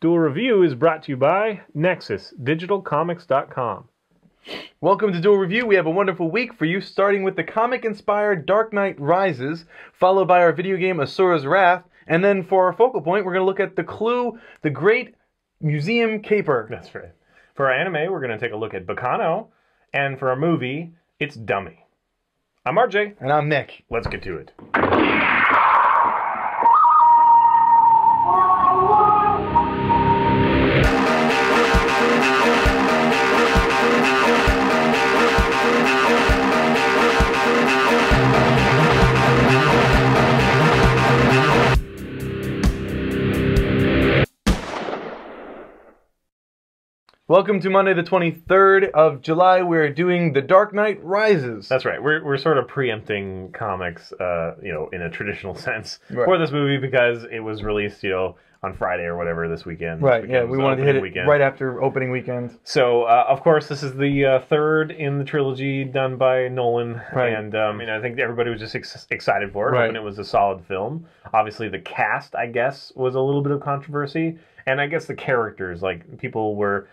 Duel Review is brought to you by NexusDigitalComics.com. Welcome to Duel Review. We have a wonderful week for you, starting with the comic-inspired Dark Knight Rises, followed by our video game Asura's Wrath, and then for our focal point, we're going to look at The Clue, the Great Museum Caper. That's right. For our anime, we're going to take a look at Bacano, and for our movie, it's Dummy. I'm RJ. And I'm Nick. Let's get to it. Welcome to Monday the 23rd of July. We're doing The Dark Knight Rises. That's right. We're sort of preempting comics, in a traditional sense for this movie because it was released, on Friday or whatever this weekend. Right, yeah, we wanted to hit it right after opening weekend. So, of course, this is the third in the trilogy done by Nolan. Right. And, I think everybody was just excited for it, right. hoping it was a solid film. Obviously, the cast, I guess, was a little bit of controversy. And I guess the characters, some people were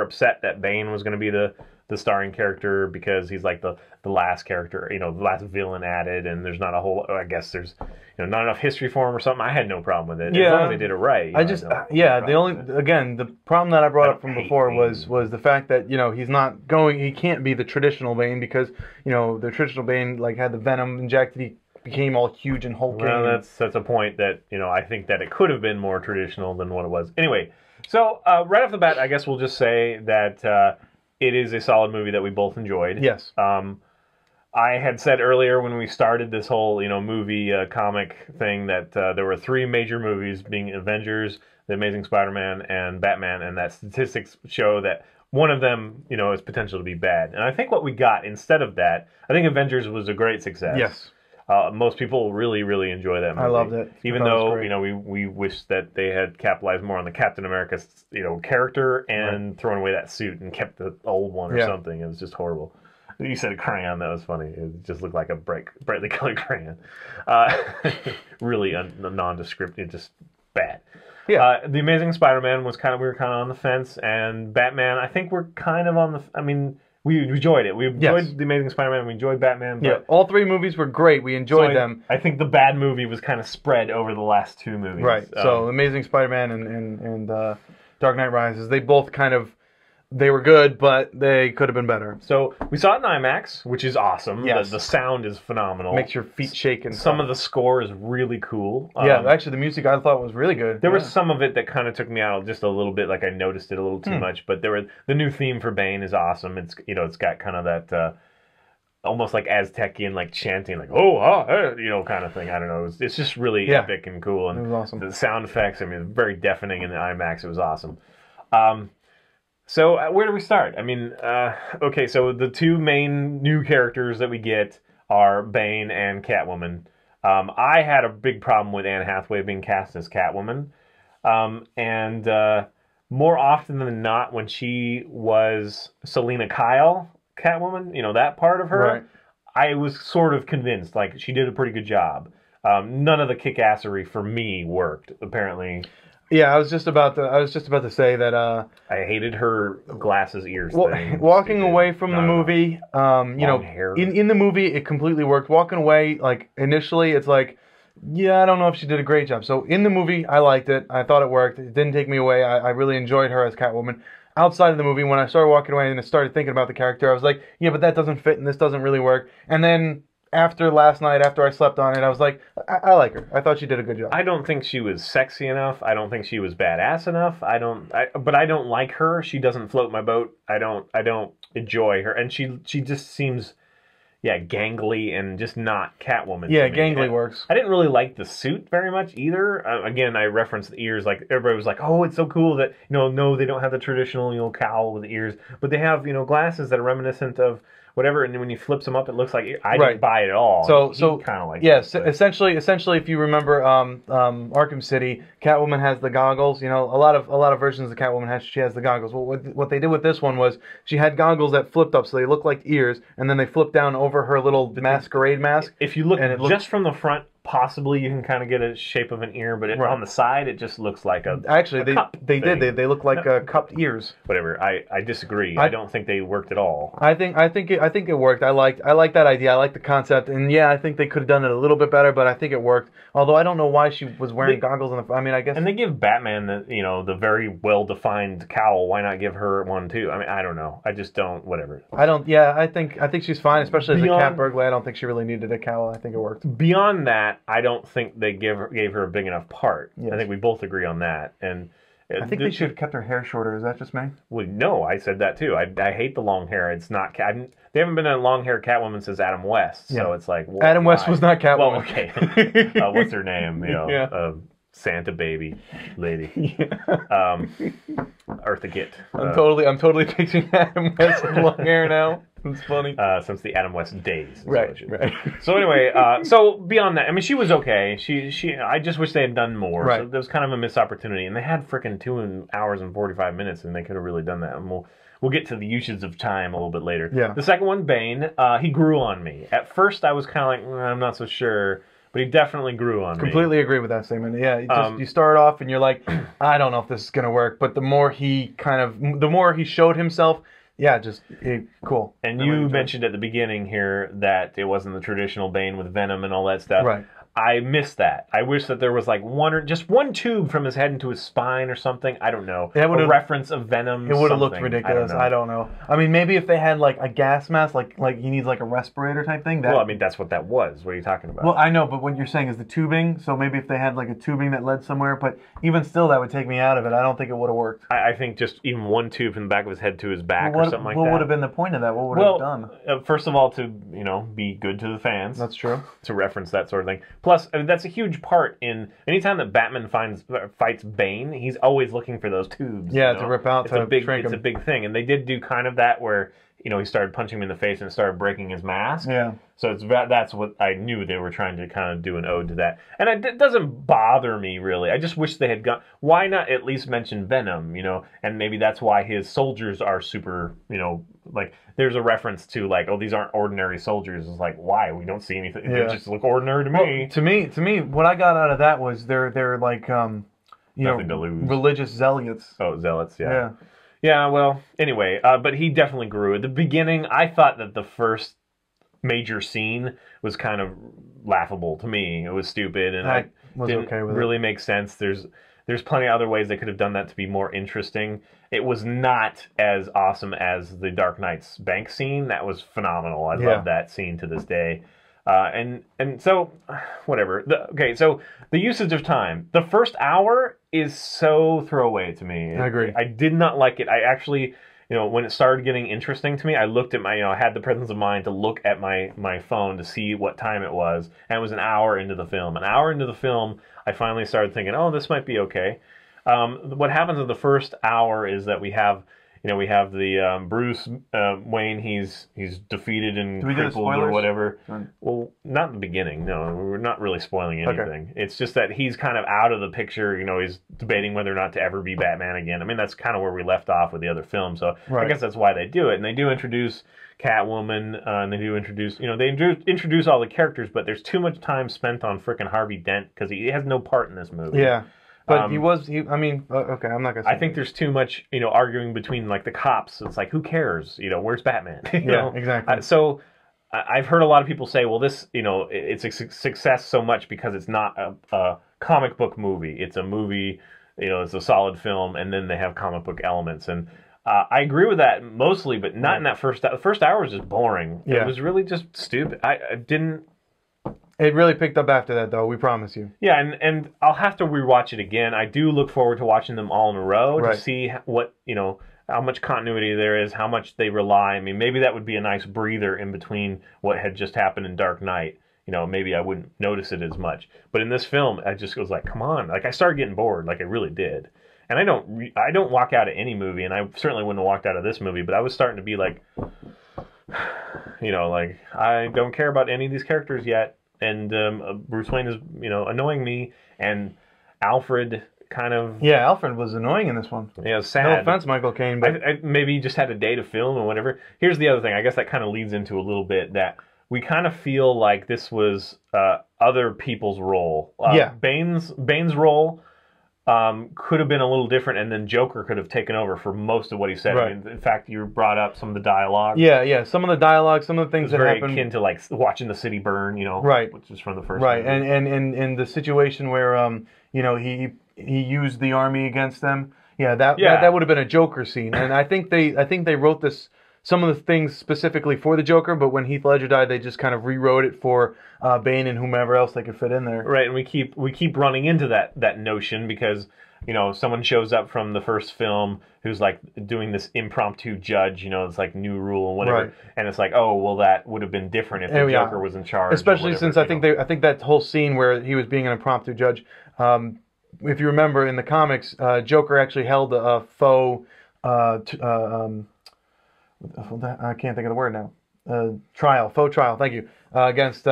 upset that Bane was going to be the starring character because he's like the last character, the last villain added, and there's not a whole, I guess there's, not enough history for him or something. I had no problem with it. Yeah. As long as they did it right. The problem that I brought up from before was the fact that, he can't be the traditional Bane because, the traditional Bane, had the venom injected, he became all huge and hulking. Well, that's a point that, I think that it could have been more traditional than what it was. Anyway, so right off the bat, I guess we'll just say that it is a solid movie that we both enjoyed. Yes. I had said earlier when we started this whole, movie comic thing that there were three major movies, being Avengers, The Amazing Spider-Man, and Batman, and that statistics show that one of them, has potential to be bad. And I think what we got instead of that, I think Avengers was a great success. Yes. Most people really, really enjoy that movie. I loved it. Even though, we wish that they had capitalized more on the Captain America, character and thrown away that suit and kept the old one or something. It was just horrible. You said crayon, that was funny. It just looked like a brightly colored crayon. Really nondescript, just bad. Yeah. The Amazing Spider-Man we were kind of on the fence, and Batman, I think we're kind of on the, we enjoyed it. We enjoyed The Amazing Spider-Man. We enjoyed Batman. But all three movies were great. We enjoyed them. I think the bad movie was kind of spread over the last two movies. Right. So Amazing Spider-Man and Dark Knight Rises, they both they were good, but they could have been better. So we saw it in IMAX, which is awesome. Yes. The sound is phenomenal. Makes your feet shake. And some of the score is really cool. Actually, the music I thought was really good. There was some of it that kind of took me out just a little bit, I noticed it a little too much. But the new theme for Bane is awesome. It's it's got kind of that almost like Aztecian chanting, kind of thing. I don't know. It's just really epic and cool, and it was awesome. The sound effects, very deafening in the IMAX. It was awesome. So where do we start? Okay, so the two main new characters that we get are Bane and Catwoman. I had a big problem with Anne Hathaway being cast as Catwoman. And more often than not, when she was Selena Kyle Catwoman, that part of her, right. I was sort of convinced, she did a pretty good job. None of the kick-assery for me worked, apparently. Yeah, I was just about to say that I hated her glasses, ears thing. Walking away from the movie, hair. In the movie it completely worked. Walking away, initially it's I don't know if she did a great job. So in the movie, I liked it. I thought it worked. It didn't take me away. I really enjoyed her as Catwoman. Outside of the movie, when I started walking away and I started thinking about the character, I was like, yeah, but that doesn't fit and this doesn't really work. And then after last night, after I slept on it, I was like, I like her. I thought she did a good job. I don't think she was sexy enough. I don't think she was badass enough. But I don't like her. She doesn't float my boat. I don't enjoy her. And she just seems, gangly and just not Catwoman. Yeah, gangly works. I didn't really like the suit very much either. Again, I referenced the ears. Everybody was like, oh, it's so cool that, no, they don't have the traditional, cowl with the ears. But they have, glasses that are reminiscent of whatever, and then when you flips them up, it looks like I didn't buy it at all. So kind of like essentially, if you remember Arkham City, Catwoman has the goggles. A lot of versions of Catwoman she has the goggles. Well, what they did with this one was she had goggles that flipped up, so they look like ears, and then they flip down over her little masquerade mask. If you look just from the front, possibly you can kind of get a shape of an ear, but on the side it just looks like a actually a cup they thing. did they look like cupped ears. Whatever. I disagree. I don't think they worked at all. I think it worked. I like that idea. I like the concept, and yeah, I think they could have done it a little bit better, but I think it worked. Although I don't know why she was wearing goggles on the. I mean, I guess. And they give Batman the very well defined cowl. Why not give her one too? I mean, I don't know. I just don't. Whatever. I don't. Yeah, I think she's fine, especially as a cat burglar. I don't think she really needed a cowl. I think it worked. Beyond that, I don't think they gave her a big enough part. Yes. I think we both agree on that. And I think they should have kept her hair shorter. Is that just me? Well, no, I said that too. I hate the long hair. It's not. They haven't been a long hair Catwoman since Adam West. So it's like Adam West was not Catwoman. Well, okay. What's her name? Santa baby lady. Eartha Kitt. I'm totally picturing Adam West with long hair now. It's funny. Since the Adam West days. Right. So anyway, so beyond that, I mean, she was okay. I just wish they had done more. Right. So there was kind of a missed opportunity, and they had freaking 2 hours and 45 minutes, and they could have really done that. And we'll get to the usage of time a little bit later. Yeah. The second one, Bane, he grew on me. At first, I was kind of like, I'm not so sure. But he definitely grew on me. Completely agree with that statement. Yeah, you start off and you're like, I don't know if this is gonna work. But the more he showed himself, cool. And you mentioned at the beginning here that it wasn't the traditional Bane with Venom and all that stuff. Right. I missed that. I wish that there was like just one tube from his head into his spine or something. I don't know. A reference of Venom. It would have looked ridiculous. I don't know. I mean, maybe if they had like a gas mask, like he needs like a respirator type thing. Well, I mean, that's what that was. What are you talking about? Well, I know, but what you're saying is the tubing. So maybe if they had like a tubing that led somewhere, but even still, that would take me out of it. I don't think it would have worked. I think just even one tube from the back of his head to his back or something like that. What would have been the point of that? What would have done? First of all, to be good to the fans. That's true. To reference that sort of thing. Plus, I mean, that's a huge part in anytime that Batman fights Bane, he's always looking for those tubes. Yeah, to rip out, it's a big thing, and they did do kind of that where he started punching him in the face and it started breaking his mask. Yeah. So that's what I knew they were trying to kind of do an ode to that, and it doesn't bother me really. I just wish they had gone. Why not at least mention Venom? And maybe that's why his soldiers are super. Like there's a reference to like, oh, these aren't ordinary soldiers. It's like, why? We don't see anything. Yeah. They just look ordinary to me. To me, what I got out of that was they're like Nothing to lose. Religious zealots. Oh, zealots, yeah. Yeah, well, anyway, but he definitely grew. At the beginning, I thought that the first major scene was kind of laughable to me. It was stupid, and I didn't really make sense. There's plenty of other ways they could have done that to be more interesting. It was not as awesome as the Dark Knight's bank scene. That was phenomenal. I love that scene to this day. And so, whatever. So the usage of time. The first hour is so throwaway to me. I agree. I did not like it. I actually, when it started getting interesting to me, I looked at I had the presence of mind to look at my phone to see what time it was. And it was an hour into the film. An hour into the film, I finally started thinking, oh, this might be okay. What happens in the first hour is that we have the Bruce Wayne. He's defeated and crippled or whatever. Well, not in the beginning. No, we're not really spoiling anything. Okay. It's just that he's kind of out of the picture. He's debating whether or not to ever be Batman again. I mean, that's kind of where we left off with the other film. So I guess that's why they do it. And they do introduce Catwoman, and they do introduce, they introduce all the characters, but there's too much time spent on frickin' Harvey Dent because he has no part in this movie. Yeah. But okay, I'm not going to say I think there's too much, arguing between, like, the cops. It's like, who cares? Where's Batman? Exactly. So I've heard a lot of people say, well, this, it's a success so much because it's not a comic book movie. It's a movie, it's a solid film, and then they have comic book elements. And I agree with that mostly, but not in that first hour. The first hour was just boring. Yeah. It was really just stupid. I didn't... It really picked up after that, though. We promise you. Yeah, and I'll have to rewatch it again. I do look forward to watching them all in a row to see what how much continuity there is, how much they rely. I mean, maybe that would be a nice breather in between what had just happened in Dark Knight. Maybe I wouldn't notice it as much. But in this film, I just was like, come on! Like I started getting bored, like I really did. And I don't walk out of any movie, and I certainly wouldn't have walked out of this movie. But I was starting to be like, like I don't care about any of these characters yet. And Bruce Wayne is, annoying me, and Alfred kind of... Yeah, Alfred was annoying in this one. Yeah, sad. No offense, Michael Caine, but... Maybe he just had a day to film or whatever. Here's the other thing. I guess that kind of leads into a little bit that we kind of feel like this was other people's role. Yeah. Bane's role could have been a little different, and then Joker could have taken over for most of what he said. Right. I mean, in fact, you brought up some of the dialogue. Yeah. Some of the dialogue, some of the things It was that very happened. akin to like watching the city burn, Right. which is from the first Right, movie. and the situation where he used the army against them. Yeah, that would have been a Joker scene, and I think they wrote some of the things specifically for the Joker, but when Heath Ledger died, they just kind of rewrote it for Bane and whomever else they could fit in there. Right, and we keep running into that notion because someone shows up from the first film who's like doing this impromptu judge, it's like new rule and whatever, Right. and it's like, oh well, that would have been different if the Joker was in charge. Especially whatever, since I think that whole scene where he was being an impromptu judge. If you remember in the comics, Joker actually held a faux. I can't think of the word now. Faux trial. Thank you. Against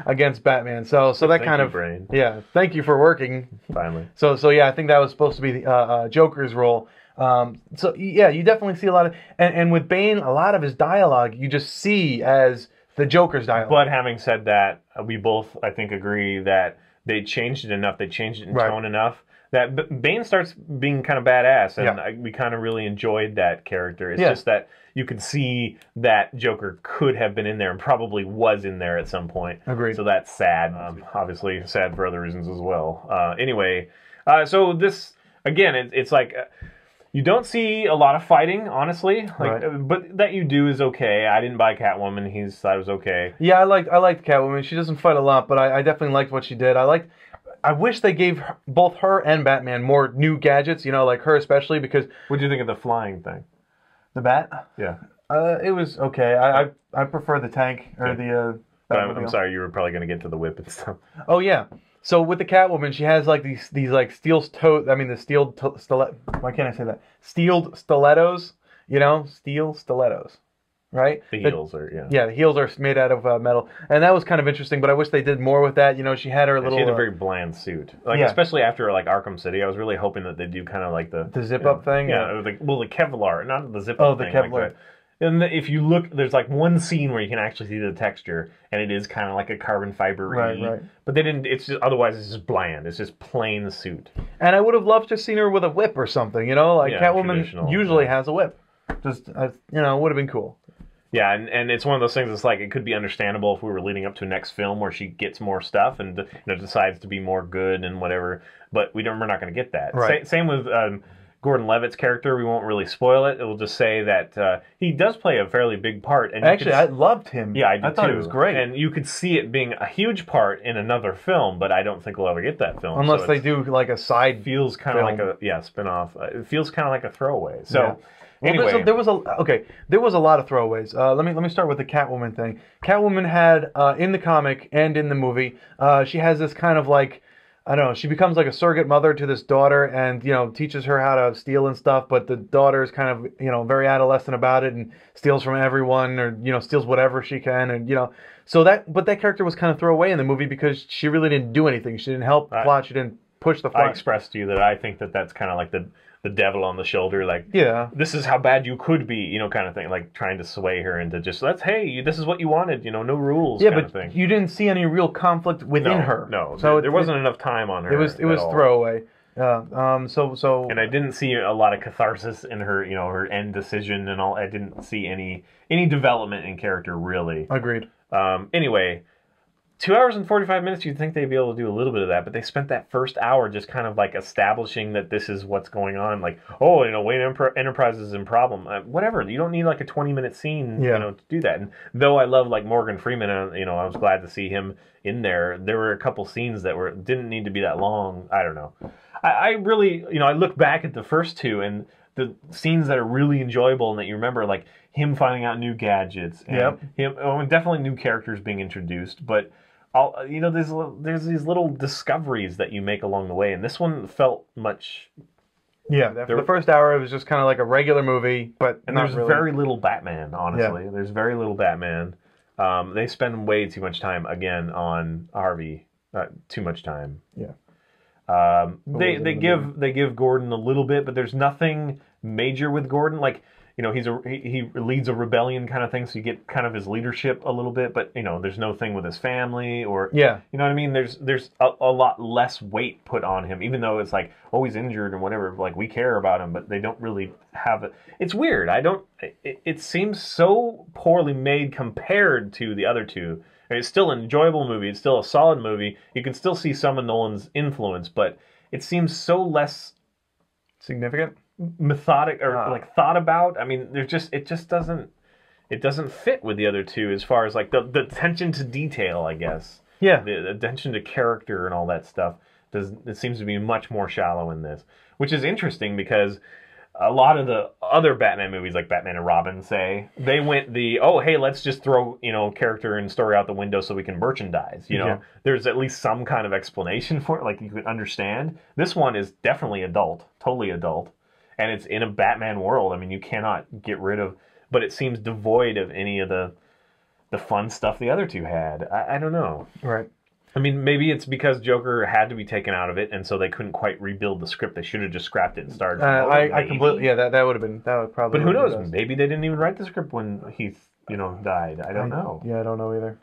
against Batman. So that Thank kind you, of brain. Yeah. Thank you for working. Finally. So yeah, I think that was supposed to be Joker's role. So yeah, you definitely see a lot of and with Bane, a lot of his dialogue you just see as the Joker's dialogue. But having said that, we both I think agree that they changed it enough. They changed it in tone enough that Bane starts being kind of badass, and we kind of really enjoyed that character. It's just that you could see that Joker could have been in there and probably was in there at some point. Agreed. So that's sad. Obviously sad for other reasons as well. Anyway, so this, again, it's like... you don't see a lot of fighting, honestly, but that you do is okay. I didn't buy Catwoman. He thought it was okay. Yeah, I liked Catwoman. She doesn't fight a lot, but I definitely liked what she did. I wish they gave both her and Batman more new gadgets, like her especially, because... What do you think of the flying thing? The bat? Yeah. It was okay. I prefer the tank, or the... I'm sorry, you were probably going to get to the whip and stuff. Oh, yeah. So with the Catwoman, she has like these like steel stilettos. Why can't I say that? Steeled stilettos. Steel stilettos, right? The heels are Yeah, the heels are made out of metal, and that was kind of interesting. But I wish they did more with that. She had her little. She had a very bland suit, especially after like Arkham City. I was really hoping that they'd do kind of like the zip up thing. Yeah, the Kevlar, not the zip up. Oh, the Kevlar. And if you look, there's like one scene where you can actually see the texture, and it is kind of like a carbon fiber. Right. But they didn't. It's just otherwise it's just bland. It's just plain suit. And I would have loved to have seen her with a whip or something. Catwoman usually has a whip. Just it would have been cool. Yeah, and it's one of those things. It's like it could be understandable if we were leading up to a next film where she gets more stuff and decides to be more good and whatever. But we're not going to get that. Right. Same with. Gordon-Levitt's character, we won't really spoil it. It will just say that he does play a fairly big part. And actually, I loved him. Yeah, I did thought too. it was great. And you could see it being a huge part in another film, but I don't think we'll ever get that film. Unless they do like a side feels kind of like a spin-off. It feels kind of like a throwaway. So anyway, there was a lot of throwaways. Let me start with the Catwoman thing. Catwoman had in the comic and in the movie, she has this kind of like, I don't know, she becomes like a surrogate mother to this daughter and, teaches her how to steal and stuff, but the daughter is kind of, very adolescent about it and steals from everyone or, steals whatever she can and, but that character was kind of thrown away in the movie because she really didn't do anything. She didn't help the plot. She didn't push the plot. I expressed to you that I think that that's kind of like the devil on the shoulder, like, this is how bad you could be, kind of thing, like trying to sway her into just, this is what you wanted, no rules kind of thing. You didn't see any real conflict within her. No, so there wasn't enough time on her. It was throwaway. So and I didn't see a lot of catharsis in her, her end decision and all. I didn't see any development in character, really. Agreed. Anyway, 2 hours and 45 minutes, you'd think they'd be able to do a little bit of that, but they spent that first hour just kind of like establishing that this is what's going on. Like, Wayne Enterprises is in problem. Whatever. You don't need like a 20-minute scene, to do that. And though I love like Morgan Freeman, I was glad to see him in there. There were a couple scenes that didn't need to be that long. I don't know. I really, I look back at the first two and the scenes that are really enjoyable and that you remember, like him finding out new gadgets and definitely new characters being introduced, but there's these little discoveries that you make along the way, and this one felt much. Yeah, for the first hour, it was just kind of like a regular movie, but there's very little Batman. Honestly, there's very little Batman. They spend way too much time again on Harvey. Too much time. Yeah. They give Gordon a little bit, but there's nothing major with Gordon. Like you know, he leads a rebellion kind of thing, so you get kind of his leadership a little bit, but you know, there's no thing with his family or you know what I mean. There's a lot less weight put on him, even though it's like, oh, he's injured and whatever. Like, we care about him, but they don't really have it. It's weird. It seems so poorly made compared to the other two. I mean, it's still an enjoyable movie. It's still a solid movie. You can still see some of Nolan's influence, but it seems so less significant, methodic, or like thought about. I mean, it just doesn't fit with the other two as far as like the attention to detail, I guess. Yeah. The attention to character and all that stuff. It seems to be much more shallow in this, which is interesting because a lot of the other Batman movies, like Batman and Robin, they went hey, let's just throw, you know, character and story out the window so we can merchandise. You know, there's at least some kind of explanation for it, like you can understand. This one is definitely adult, totally adult, and it's in a Batman world. I mean, you cannot get rid of, but it seems devoid of any of the fun stuff the other two had. I don't know. Right. I mean, maybe it's because Joker had to be taken out of it, and so they couldn't quite rebuild the script. They should have just scrapped it and started. I completely, that would probably. But who knows? Maybe they didn't even write the script when Heath, you know, died. I don't know. Yeah, I don't know either.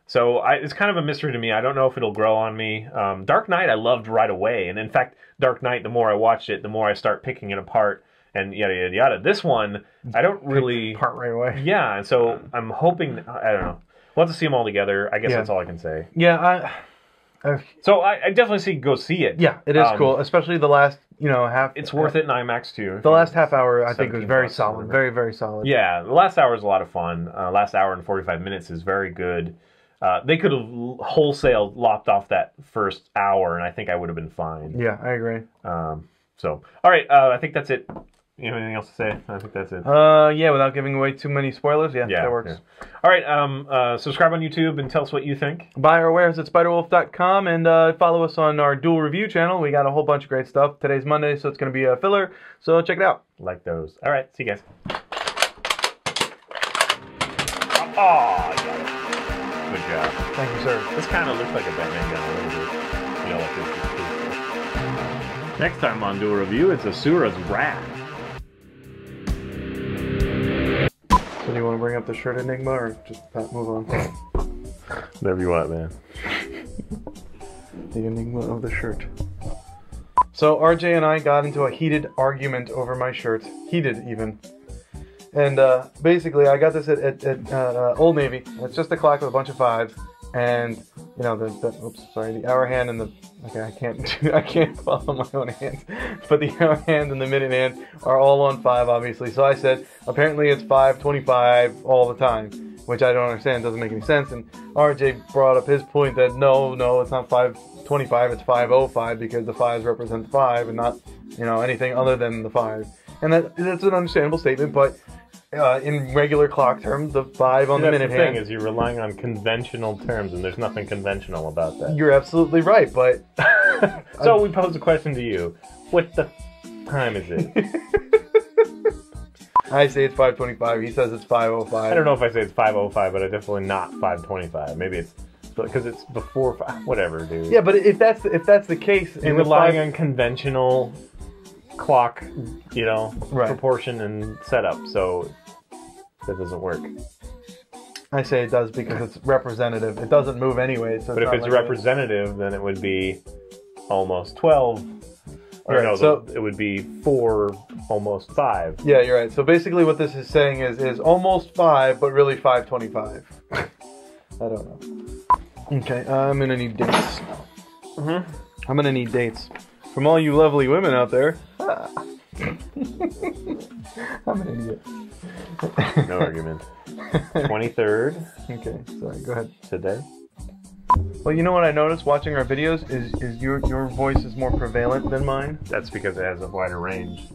So it's kind of a mystery to me. I don't know if it'll grow on me. Dark Knight I loved right away, and in fact, Dark Knight, the more I watch it, the more I start picking it apart and yada yada yada. This one, I don't really part right away. Yeah, and so I'm hoping. I don't know. We'll have to see them all together. I guess that's all I can say. Yeah, so I definitely say go see it. Yeah, it is cool, especially the last, you know, half. It's worth it in IMAX too. The last half hour, I think, was very solid. Very, very solid. Yeah, the last hour is a lot of fun. Last hour and 45 minutes is very good. They could have wholesale lopped off that first hour, and I think I would have been fine. Yeah, I agree. So, all right, I think that's it. You have anything else to say? I think that's it. Yeah, without giving away too many spoilers. Yeah, that works. Yeah. All right, subscribe on YouTube and tell us what you think. Buy our wares at spiderwolf.com and follow us on our Duel review channel. We got a whole bunch of great stuff. Today's Monday, so it's going to be a filler. So check it out. Like those. All right, see you guys. Oh, yeah. Good job. Thank you, sir. This kind of looks like a Batman gun a little bit. You know, like this. Next time on Duel Review, it's Asura's Wrath. So do you want to bring up the shirt enigma or just move on? Whatever you want, man. The enigma of the shirt. So RJ and I got into a heated argument over my shirt. Heated, even. And basically, I got this at Old Navy. It's just a clock with a bunch of fives. And, you know, the hour hand and the... Okay, I can't follow my own hands. But the hour hand and the minute hand are all on 5, obviously. So I said, apparently it's 5:25 all the time, which I don't understand. It doesn't make any sense. And RJ brought up his point that no, it's not 5:25, it's 5:05 because the 5s represent the 5 and not, you know, anything other than the 5. And that's an understandable statement, but... in regular clock terms, the 5 on the minute hand... The thing is, you're relying on conventional terms, and there's nothing conventional about that. You're absolutely right, but... So we pose a question to you. What the time is it? I say it's 5:25. He says it's 5:05. I don't know if I say it's 5:05, but I definitely not 5:25. Maybe it's... Because it's before 5... Whatever, dude. Yeah, but if that's the case... You're relying on conventional... clock, you know, proportion and setup, so that doesn't work. I say it does because it's representative. It doesn't move anyway. So but if it's representative, then it would be almost 12. Or right, no, so it would be 4, almost 5. Yeah, you're right. So basically what this is saying is almost 5, but really 5:25. I don't know. Okay, I'm going to need dates. I'm going to need dates. From all you lovely women out there. I'm an idiot. No argument. 23rd. Okay, sorry, go ahead. Today. Well, you know what I noticed watching our videos is your voice is more prevalent than mine. That's because it has a wider range.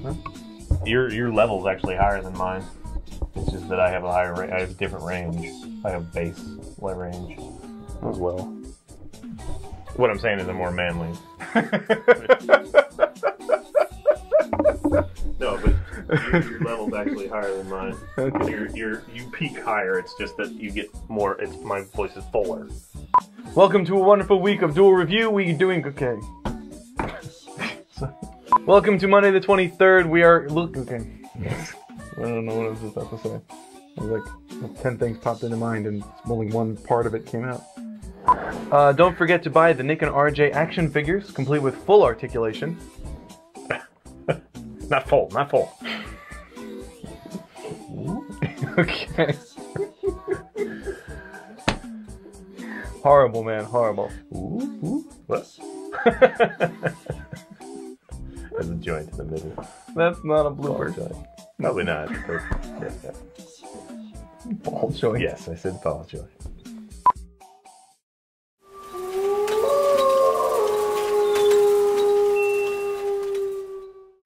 Huh? Your level's actually higher than mine. It's just that I have I have a different range. I have bass range as well. What I'm saying is I'm more manly. No, but your level's actually higher than mine. Okay. You peak higher. It's just that you get more. My voice is fuller. Welcome to a wonderful week of Duel Review. We doing okay. Welcome to Monday the 23rd. We are okay. I don't know what I was about to say. I was like, 10 things popped into mind and only one part of it came out. Don't forget to buy the Nick and RJ action figures, complete with full articulation. Not full, not full. Okay. Horrible, man, horrible. What? There's a joint in the middle. That's not a blooper. Probably not. But, yeah. Ball joint. Yes, I said ball joint.